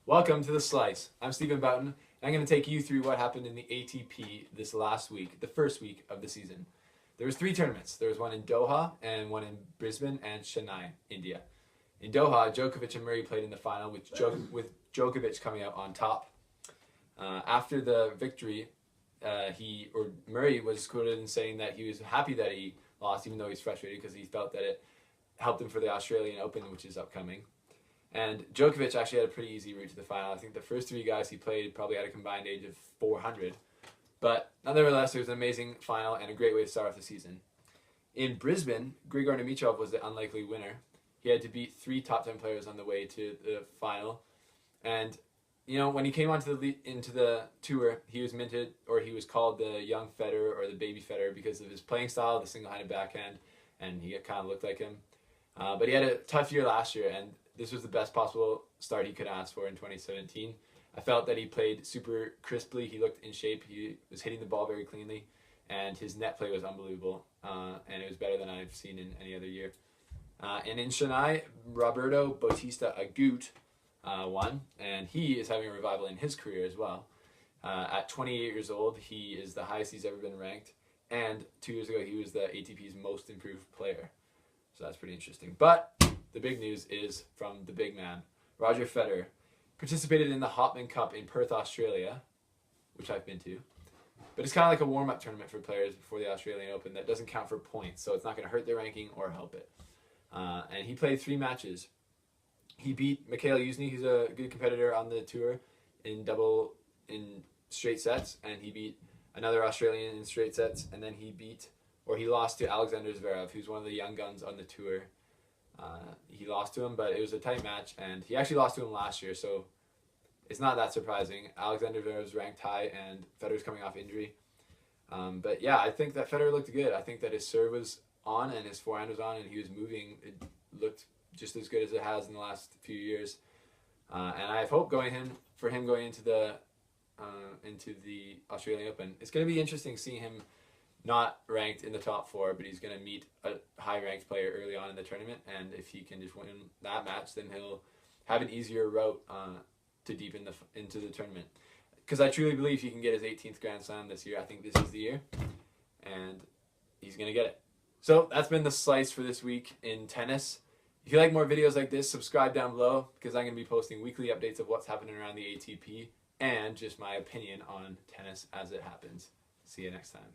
Welcome to The Slice. I'm Stephen Boughton, and I'm going to take you through what happened in the ATP this last week, the first week of the season. There was 3 tournaments. There was one in Doha, and one in Brisbane and Chennai, India. In Doha, Djokovic and Murray played in the final, with Djokovic coming out on top. After the victory, Murray was quoted in saying that he was happy that he lost, even though he's frustrated because he felt that it helped him for the Australian Open, which is upcoming. And Djokovic actually had a pretty easy route to the final. I think the first 3 guys he played probably had a combined age of 400. But nonetheless, it was an amazing final and a great way to start off the season. In Brisbane, Grigor Dimitrov was the unlikely winner. He had to beat 3 top 10 players on the way to the final. And, you know, when he came into the tour, he was minted, or he was called the young Federer or the baby Federer because of his playing style, the single-handed backhand, and he kind of looked like him. But he had a tough year last year, and this was the best possible start he could ask for in 2017. I felt that he played super crisply. He looked in shape. He was hitting the ball very cleanly, and his net play was unbelievable. And it was better than I've seen in any other year. And in Chennai, Roberto Bautista Agut won, and he is having a revival in his career as well. At 28 years old, he is the highest he's ever been ranked, and 2 years ago, he was the ATP's most improved player. So that's pretty interesting. But the big news is from the big man, Roger Federer. Participated in the Hopman Cup in Perth, Australia, which I've been to. But it's kind of like a warm-up tournament for players before the Australian Open that doesn't count for points, so it's not going to hurt their ranking or help it. And he played 3 matches. He beat Youzhney, who's a good competitor on the tour, in straight sets, and he beat another Australian in straight sets, and then he lost to Alexander Zverev, who's one of the young guns on the tour. He lost to him, but it was a tight match, and he actually lost to him last year, so it's not that surprising. Alexander Zverev's ranked high, and Federer's coming off injury. But yeah, I think that Federer looked good. I think that his serve was on, and his forehand was on, and he was moving. It looked just as good as it has in the last few years. And I have hope for him going into the Australian Open. It's going to be interesting seeing him not ranked in the top 4, but he's going to meet a high-ranked player early on in the tournament, and if he can just win that match, then he'll have an easier route to deep into the tournament. Because I truly believe he can get his 18th Grand Slam this year. I think this is the year, and he's going to get it. So that's been the slice for this week in tennis. If you like more videos like this, subscribe down below, because I'm going to be posting weekly updates of what's happening around the ATP and just my opinion on tennis as it happens. See you next time.